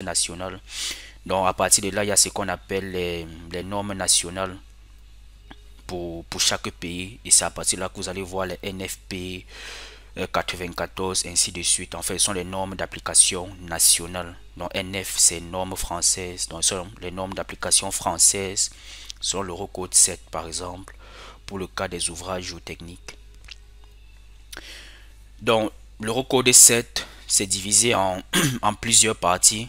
nationales. Donc à partir de là, il y a ce qu'on appelle les normes nationales pour chaque pays. Et c'est à partir de là que vous allez voir les NFP 94, ainsi de suite. En fait, ce sont les normes d'application nationales. Donc NF, c'est normes françaises. Donc ce sont les normes d'application françaises sur l'Eurocode 7, par exemple, pour le cas des ouvrages géotechniques. Donc l'Eurocode 7, c'est divisé en plusieurs parties.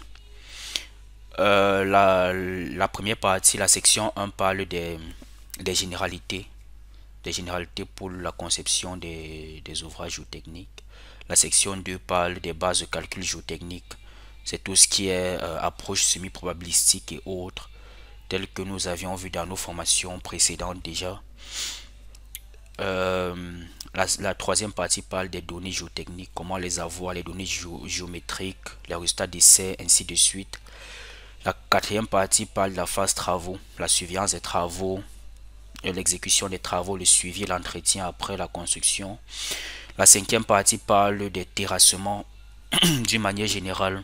La première partie, la section 1, parle des généralités. Des généralités pour la conception des ouvrages géotechniques. La section 2 parle des bases de calcul géotechnique. C'est tout ce qui est approche semi-probabilistique et autres, telles que nous avions vu dans nos formations précédentes déjà. La troisième partie parle des données géotechniques, comment les avoir, les données géométriques, les résultats d'essais, ainsi de suite. La quatrième partie parle de la phase travaux, la surveillance des travaux, l'exécution des travaux, le suivi et l'entretien après la construction. La cinquième partie parle des terrassements d'une manière générale.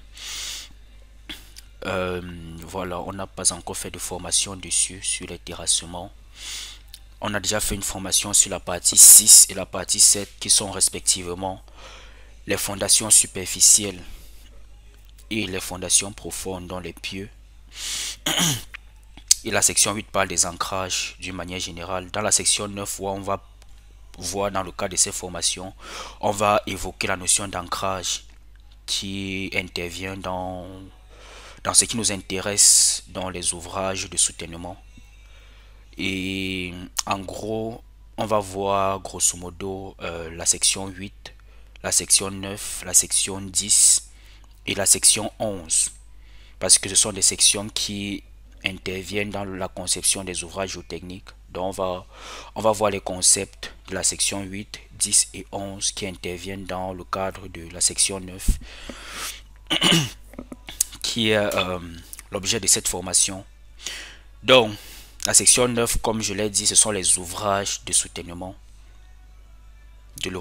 Voilà, on n'a pas encore fait de formation dessus, sur les terrassements. On a déjà fait une formation sur la partie 6 et la partie 7 qui sont respectivement les fondations superficielles et les fondations profondes dans les pieux. Et la section 8 parle des ancrages d'une manière générale. Dans la section 9, où on va voir dans le cadre de ces formations, on va évoquer la notion d'ancrage qui intervient dans ce qui nous intéresse dans les ouvrages de soutènement. Et en gros, on va voir grosso modo la section 8, la section 9, la section 10 et la section 11. Parce que ce sont des sections qui interviennent dans la conception des ouvrages géotechniques. Donc on va voir les concepts de la section 8, 10 et 11 qui interviennent dans le cadre de la section 9 qui est l'objet de cette formation. Donc la section 9, comme je l'ai dit, ce sont les ouvrages de soutènement de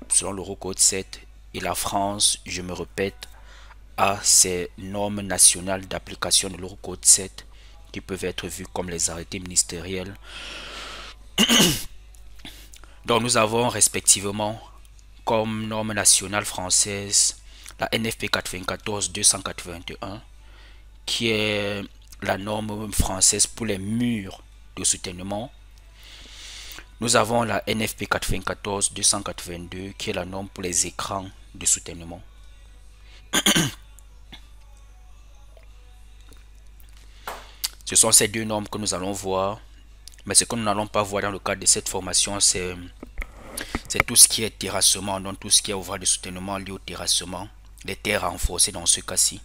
selon l'Eurocode 7, et la France, je me répète, a ces normes nationales d'application de l'Eurocode 7 qui peuvent être vues comme les arrêtés ministériels. Donc nous avons respectivement comme norme nationale française la NFP 94-281 qui est la norme française pour les murs de soutènement. Nous avons la NFP 94-282 qui est la norme pour les écrans de soutènement. Ce sont ces deux normes que nous allons voir. Mais ce que nous n'allons pas voir dans le cadre de cette formation, c'est tout ce qui est terrassement, donc tout ce qui est ouvrage de soutènement lié au terrassement, les terres renforcées dans ce cas-ci.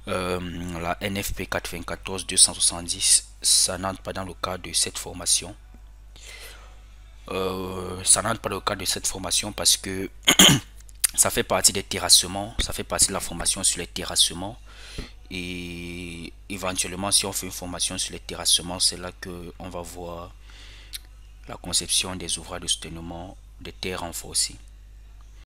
La NFP 94-270, ça n'entre pas dans le cadre de cette formation. Ça n'entre pas dans le cadre de cette formation parce que ça fait partie des terrassements, ça fait partie de la formation sur les terrassements. Et éventuellement, si on fait une formation sur les terrassements, c'est là qu'on va voir la conception des ouvrages de soutènement des terres renforcées.